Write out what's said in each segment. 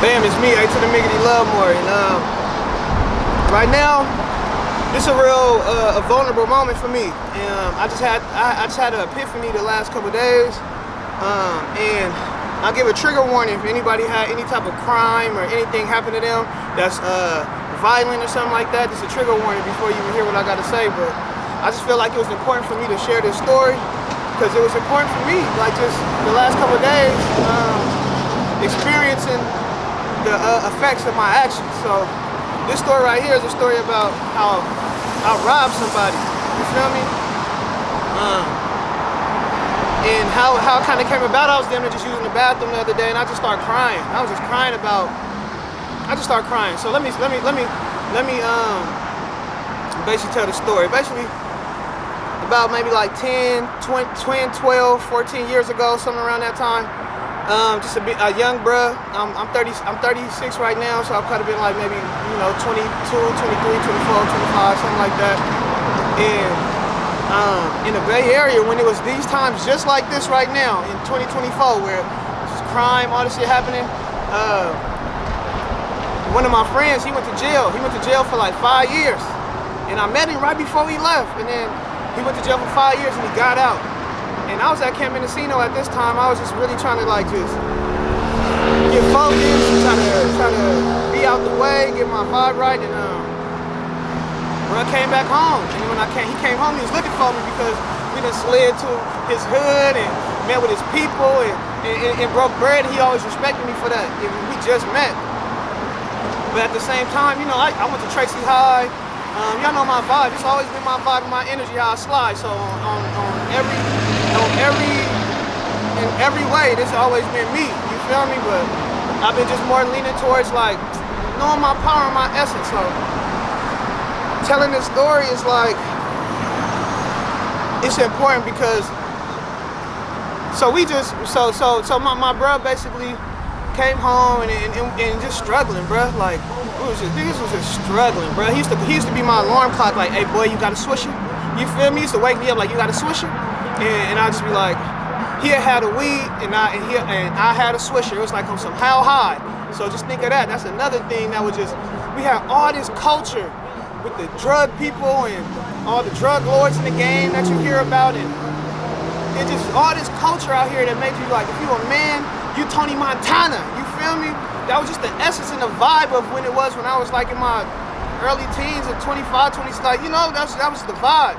Bam, it's me, A to the Miggity Love More, and right now, this is a real a vulnerable moment for me. And I just had an epiphany the last couple days, and I'll give a trigger warning if anybody had any type of crime or anything happen to them that's violent or something like that. Just a trigger warning before you even hear what I got to say. But I just feel like it was important for me to share this story because it was important for me. Like just the last couple days, experiencing the effects of my actions. So this story right here is a story about how I robbed somebody. You feel me? And how it kind of came about. I was damn near just using the bathroom the other day, and I just started crying. I was just crying about. I just started crying. So let me basically tell the story. Basically, about maybe like 10, 12, 14 years ago, something around that time. Just a young bruh. I'm 36 right now, so I've kind of been like maybe 22, 23, 24, 25, something like that. And in the Bay Area, when it was these times just like this right now in 2024, where just crime, all this shit happening. One of my friends, he went to jail. He went to jail for like 5 years, and I met him right before he left. And then he went to jail for 5 years, and he got out. And I was at Camp Mendocino at this time. I was just really trying to like just get focused, try to be out the way, get my vibe right. And bro came back home. And when he came home, he was looking for me because we done slid to his hood and met with his people and broke bread. He always respected me for that. And we just met. But at the same time, I went to Tracy High. Y'all know my vibe. It's always been my vibe and my energy, how I slide. So in every way, this has always been me. You feel me? But I've been just more leaning towards like knowing my power and my essence. So telling this story is like it's important because my bro basically came home and just struggling, bro. Like niggas was just struggling, bro. He used to be my alarm clock. Like, hey boy, you got a swisher? You feel me? He used to wake me up like, you got a swisher? And I'd just be like, he had a weed and I had a swisher. It was like on some how high. So just think of that. That's another thing that was just, we had all this culture with the drug people and all the drug lords in the game that you hear about, and just all this culture out here that made you like, if you a man, you Tony Montana. You feel me? That was just the essence and the vibe of when it was when I was like in my early teens at 25, 20, like, that was the vibe.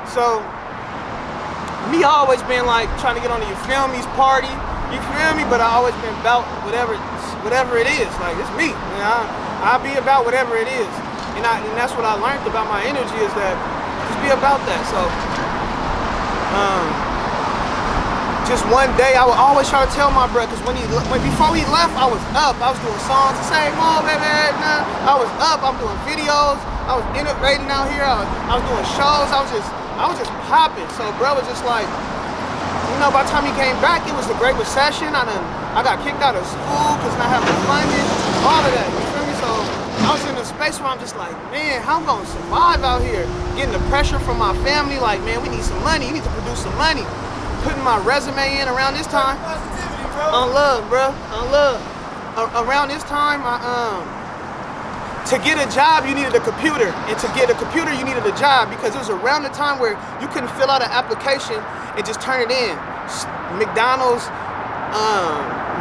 So me always been like trying to get on the you feel me's party, you feel me? But I always been about whatever it is. Like it's me. I'll be about whatever it is. And that's what I learned about my energy is that just be about that. So just one day I would always try to tell my brother, because before he left, I was up. I was doing songs the same old baby. I was up. I'm doing videos. I was innovating out here. I was doing shows. I was just popping. So bro was just like, by the time he came back, it was the Great Recession. I got kicked out of school because not having funding, all of that. You feel me? So I was in a space where I'm just like, man, how I'm gonna survive out here? Getting the pressure from my family, like, man, we need some money. You need to produce some money. Putting my resume in around this time. On Loove, bro. On Loove. Around this time, to get a job, you needed a computer. And to get a computer, you needed a job, because it was around the time where you couldn't fill out an application and just turn it in. McDonald's,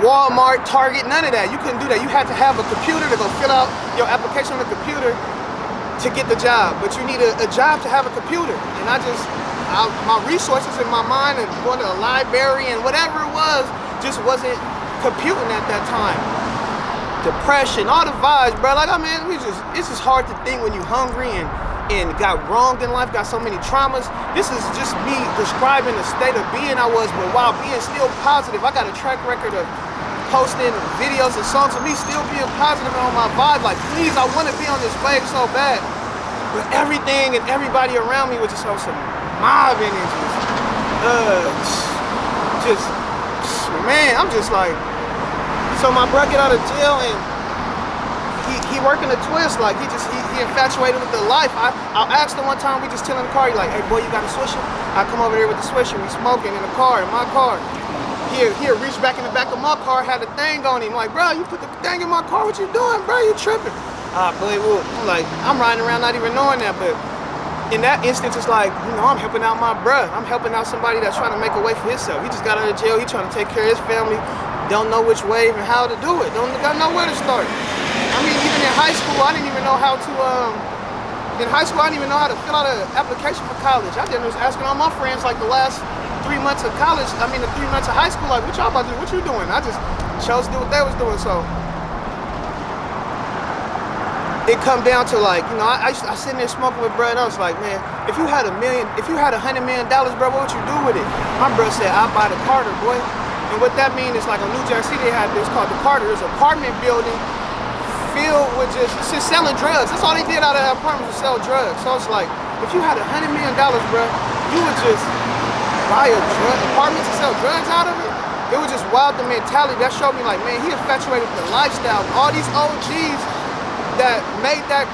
Walmart, Target, none of that. You couldn't do that. You had to have a computer to go fill out your application on the computer to get the job. But you need a job to have a computer. And my resources in my mind and going to a library and whatever it was just wasn't computing at that time. Depression, all the vibes, bro. Like, it's just hard to think when you're hungry and got wronged in life, got so many traumas. This is just me describing the state of being I was, but while being still positive. I got a track record of posting videos and songs of me still being positive and on my vibe. Like, please, I want to be on this wave so bad. But everything and everybody around me was just on some mob energies. Man, I'm just like, so my bro get out of jail and he working a twist, like he infatuated with the life. I asked him one time, we just chilling in the car, he like, hey boy, you got a swisher? I come over there with the swisher, we smoking in the car, in my car. he'll reach back in the back of my car, had a thing on him. Like, bro, you put the thing in my car, what you doing, bro? You tripping? Boy, I'm like, I'm riding around not even knowing that, but in that instance, it's like, you know, I'm helping out my bruh. I'm helping out somebody that's trying to make a way for himself. He just got out of jail. He trying to take care of his family. Don't know which way and how to do it. Don't know where to start. I mean, even in high school, I didn't even know how to, in high school, I didn't even know how to fill out an application for college. I just was asking all my friends, like, the last 3 months of college, the 3 months of high school, like, what y'all about to do? What you doing? I just chose to do what they was doing, so. It come down to, like, you know, I sitting there smoking with bro, and I was like, man, if you had $100 million, bro, what would you do with it? My bro said, I'd buy the Carter, boy. And what that means is, like, on New Jack City, they had this called the Carter. It's an apartment building filled with just selling drugs. That's all they did out of that apartment was sell drugs. So it's like, if you had $100 million, bro, you would just buy a apartment to sell drugs out of it. It was just wild, the mentality. That showed me, like, man, he infatuated with the lifestyle. All these OGs that made that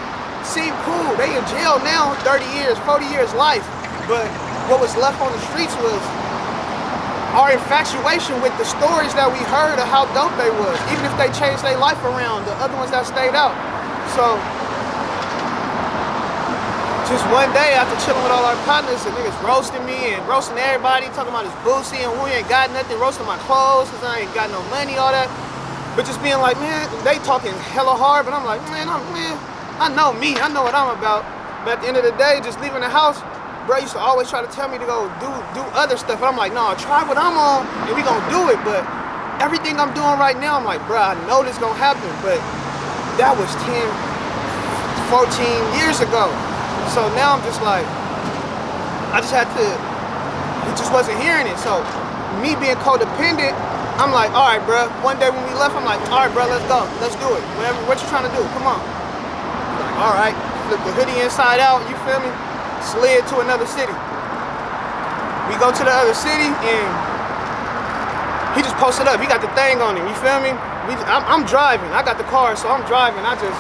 seem cool. They in jail now, 30 years, 40 years life. But what was left on the streets was our infatuation with the stories that we heard of how dope they was. Even if they changed their life around, the other ones that stayed out. So, just one day after chilling with all our partners, the niggas roasting me and roasting everybody, talking about his boosie and we ain't got nothing, roasting my clothes because I ain't got no money, all that. But just being like, man, they talking hella hard, but I'm like, man, I know me, I know what I'm about. But at the end of the day, just leaving the house, bro used to always try to tell me to go do other stuff. And I'm like, no, try what I'm on and we gonna do it. But everything I'm doing right now, I'm like, bro, I know this gonna happen. But that was 10, 14 years ago. So now I'm just like, I just had to, he just wasn't hearing it. So me being codependent, I'm like, all right, bro. One day when we left, I'm like, all right, bro, let's go. Let's do it. What you trying to do? Come on. Like, all right. Flip the hoodie inside out, you feel me? Slid to another city. We go to the other city and he just posted up. He got the thing on him, you feel me? I'm driving. I got the car, so I'm driving. I just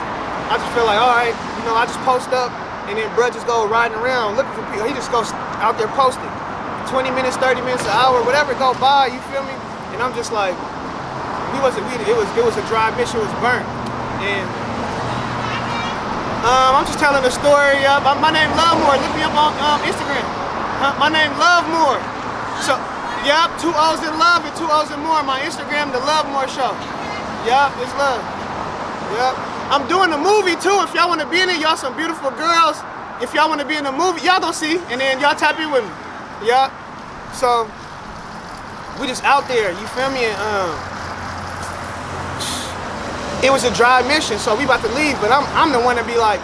feel like, all right, you know, I just post up and then bro just go riding around looking for people. He just goes out there posting. 20 minutes, 30 minutes, an hour, whatever go by, you feel me? And I'm just like, it was a dry mission, it was burnt. And I'm just telling the story. My name Lovemore. Look me up on Instagram. My name Lovemore. So, yep, 2 O's in love and 2 O's in more. My Instagram, the Lovemore Show. Yep, it's love. Yep. I'm doing a movie too. If y'all want to be in it, y'all some beautiful girls. If y'all want to be in the movie, y'all gonna see, and then y'all tap in with me. Yep. So we just out there, you feel me? And it was a dry mission, so we about to leave, but I'm the one to be like,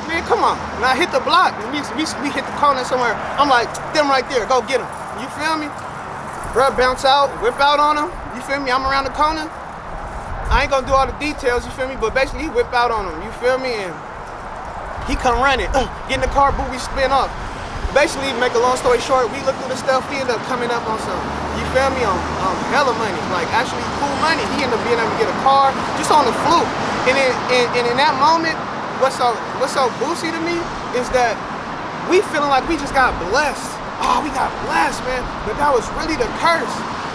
man, come on. And I hit the block, and we hit the corner somewhere. I'm like, them right there, go get them. You feel me? Bruh, bounce out, whip out on them. You feel me? I'm around the corner. I ain't gonna do all the details, you feel me? But basically, he whip out on him, you feel me? And he come running, get in the car, boo, we spin off. Basically, make a long story short, we look through the stuff, he ended up coming up on some, you feel me, on hella money, like actually cool money. He ended up being able to get a car just on the fluke. And in that moment, what's so boosty to me is that we feeling like we just got blessed. Oh, we got blessed, man. But that was really the curse.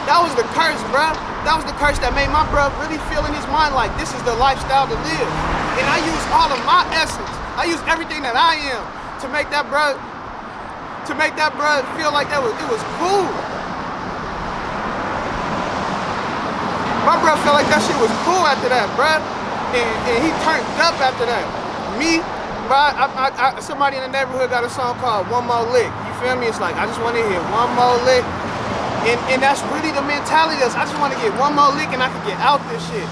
That was the curse, bro. That was the curse that made my bro really feel in his mind like this is the lifestyle to live. And I use all of my essence. I use everything that I am to make that bro feel like it was cool. My bro felt like that shit was cool after that, bro. And he turned up after that. Me, bro, somebody in the neighborhood got a song called One More Lick. You feel me? It's like, I just want to hear one more lick. And that's really the mentality. I just want to get one more lick and I can get out this shit.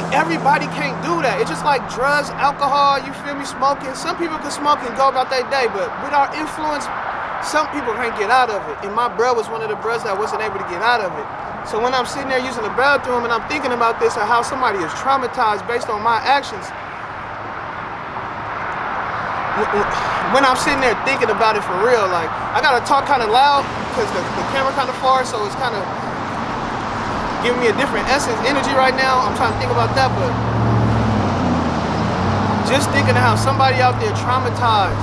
Everybody can't do that. It's just like drugs, alcohol, you feel me, smoking. Some people can smoke and go about their day, but with our influence, some people can't get out of it. And my bro was one of the bros that wasn't able to get out of it. So when I'm sitting there using the bathroom and I'm thinking about this and how somebody is traumatized based on my actions, when I'm sitting there thinking about it for real, like, I gotta talk kind of loud because the camera kind of far, so it's kind of giving me a different essence, energy right now. I'm trying to think about that, but just thinking of how somebody out there traumatized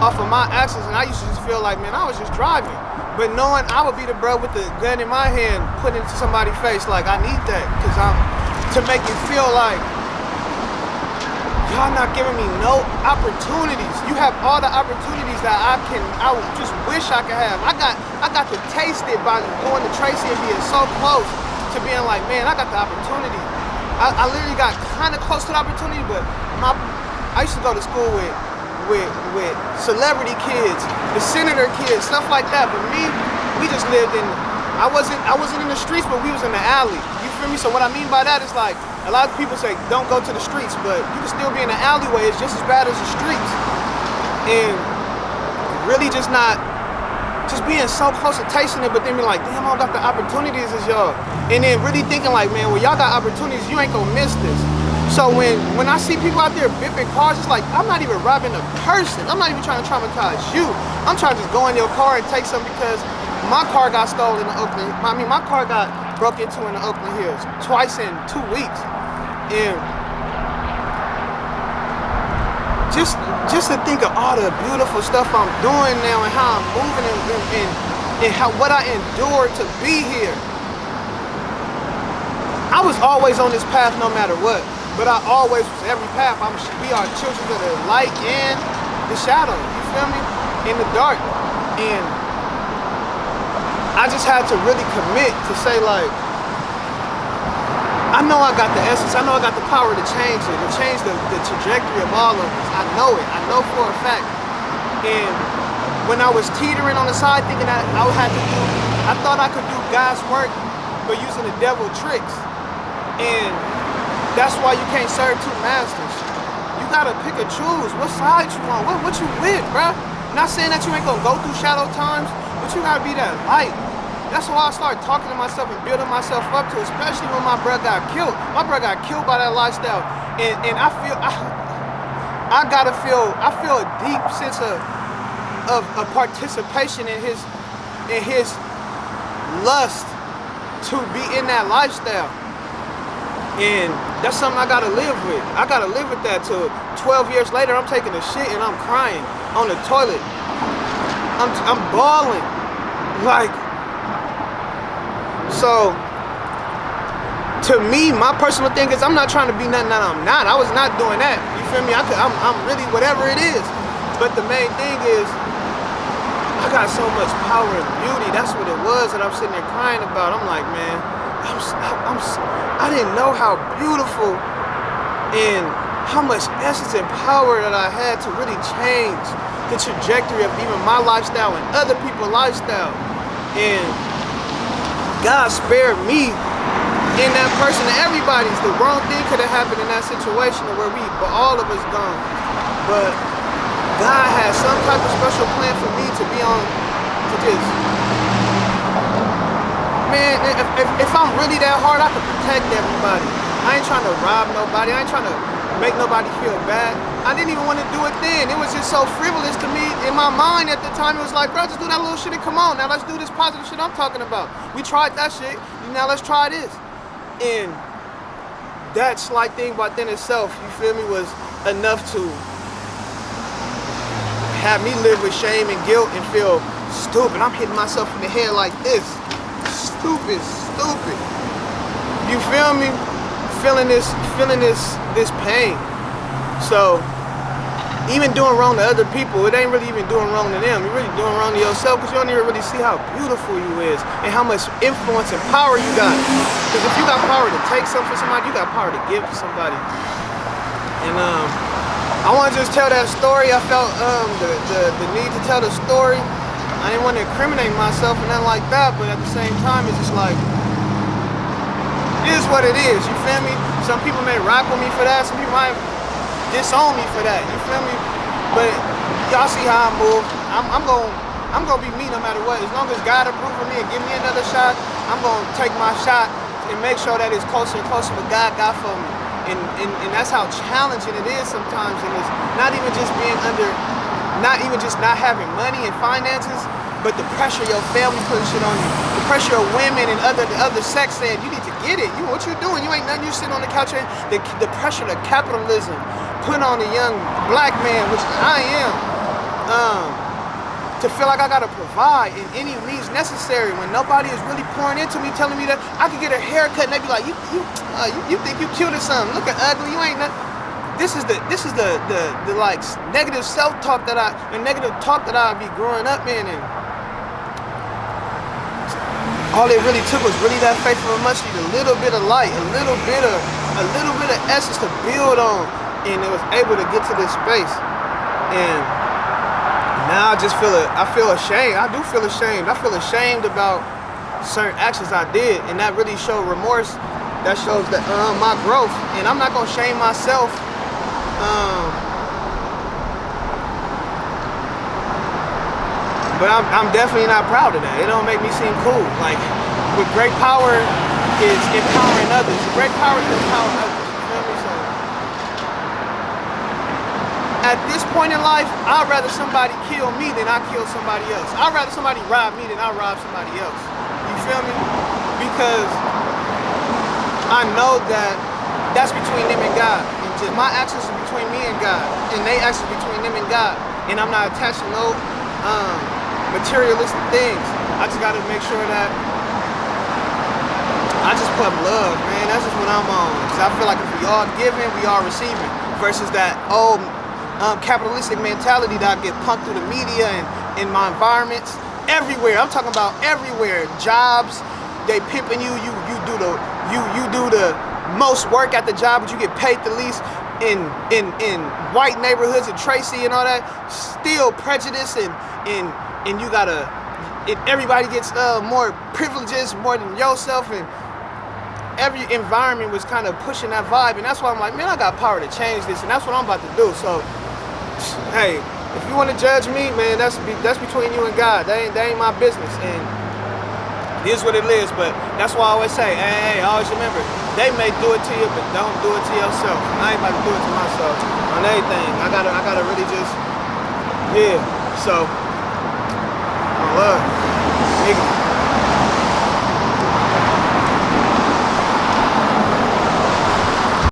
off of my actions, and I used to just feel like, man, I was just driving. But knowing I would be the bro with the gun in my hand, put it into somebody's face, like, I need that, because to make you feel like, y'all not giving me no opportunities. You have all the opportunities that I would just wish I could have. I got to taste it by going to Tracy and being so close to being like, man, I got the opportunity. I literally got kind of close to the opportunity, but I used to go to school with celebrity kids, the senator kids, stuff like that. But me, we just lived in, I wasn't in the streets, but we was in the alley. You feel me? So what I mean by that is like, a lot of people say don't go to the streets, but you can still be in the alleyway. It's just as bad as the streets. And really just being so close to tasting it, but then be like, damn, I don't got the opportunities as y'all. And then really thinking like, man, well, y'all got opportunities, you ain't gonna miss this. So when I see people out there bipping cars, it's like, I'm not even robbing a person. I'm not even trying to traumatize you. I'm trying to just go in your car and take something because my car got stolen in the Oakland. I mean, my car got broke into in the Oakland Hills twice in 2 weeks. And just to think of all the beautiful stuff I'm doing now and how I'm moving and what I endured to be here. I was always on this path no matter what. But I always was every path. We are children of the light and the shadow. You feel me? In the dark. And I just had to really commit to say like, I know I got the essence. I know I got the power to change it, to change the trajectory of all of us. I know it. I know for a fact. And when I was teetering on the side, thinking that I thought I could do God's work, but using the devil tricks. And that's why you can't serve two masters. You gotta pick and choose what side you want, what you with, bruh. Not saying that you ain't gonna go through shadow times, but you gotta be that light. That's why I started talking to myself and building myself up to, especially when my brother got killed. My brother got killed by that lifestyle. And I feel a deep sense of participation in his lust to be in that lifestyle. And that's something I gotta live with. I gotta live with that till 12 years later, I'm taking a shit and I'm crying on the toilet. I'm bawling. Like, so, to me, my personal thing is I'm not trying to be nothing that I'm not. I was not doing that. You feel me? I'm really whatever it is. But the main thing is, I got so much power and beauty. That's what it was that I'm sitting there crying about. I'm like, man, I didn't know how beautiful and how much essence and power that I had to really change the trajectory of even my lifestyle and other people's lifestyle. And God spared me in that person. And everybody's, the wrong thing could have happened in that situation where all of us gone. But God had some type of special plan for me to be on, to just, man, if I'm really that hard, I could protect everybody. I ain't trying to rob nobody. I ain't trying to make nobody feel bad. I didn't even want to do it then. It was just so frivolous to me. In my mind at the time, it was like, bro, just do that little shit and come on. Now let's do this positive shit I'm talking about. We tried that shit. Now let's try this. And that slight thing within itself, you feel me, was enough to have me live with shame and guilt and feel stupid. I'm hitting myself in the head like this. Stupid. You feel me? Feeling this pain. So even doing wrong to other people, it ain't really even doing wrong to them. You're really doing wrong to yourself because you don't even really see how beautiful you is and how much influence and power you got. Because if you got power to take something from somebody, you got power to give to somebody. And I want to just tell that story. I felt the need to tell the story. I didn't want to incriminate myself and nothing like that, but at the same time, it's just like, it is what it is, you feel me? Some people may rock with me for that, some people might disown me for that, you feel me? But y'all see how I move. I'm gonna be me no matter what. As long as God approves of me and give me another shot, I'm gonna take my shot and make sure that it's closer and closer what God got for me. And that's how challenging it is sometimes, and it's not even just being under, not even just not having money and finances, but the pressure your family putting shit on you, the pressure of women and the other sex saying you need to get it. What you doing? You ain't nothing. You sitting on the couch. The pressure of capitalism put on a young black man, which I am, to feel like I gotta provide in any means necessary when nobody is really pouring into me, telling me that I could get a haircut, and they be like, you think you cute or something? Look at ugly, you ain't nothing. This is the like negative self-talk that the negative talk that I be growing up in, and all it really took was really that faith of a mustard, a little bit of light, a little bit of essence to build on, and it was able to get to this space. And now I feel ashamed. I do feel ashamed. I feel ashamed about certain actions I did, and that really showed remorse. That shows that my growth, and I'm not gonna shame myself. But I'm definitely not proud of that. It don't make me seem cool. Like, with great power is empowering others. Great power is empowering others. You feel me? So, at this point in life, I'd rather somebody kill me than I kill somebody else. I'd rather somebody rob me than I rob somebody else. You feel me? Because I know that that's between them and God. And just my actions are between me and God, and they actions between them and God. And I'm not attached to no materialistic things. I just gotta make sure that I just put love, man. That's just what I'm on. Cause I feel like if we all giving, we all receiving. Versus that old capitalistic mentality that I get pumped through the media and in my environments. Everywhere. I'm talking about everywhere. Jobs, they pimping you. You do the most work at the job, but you get paid the least. In white neighborhoods in Tracy and all that, still prejudice and you gotta, everybody gets more privileges more than yourself, and every environment was kind of pushing that vibe, and that's why I'm like, man, I got power to change this, and that's what I'm about to do. So, hey, if you want to judge me, man, that's between you and God. That ain't my business, and it is what it is. But that's why I always say, hey, always remember, they may do it to you, but don't do it to yourself. I ain't about to do it to myself on anything. I gotta really just, yeah. So, I love, nigga.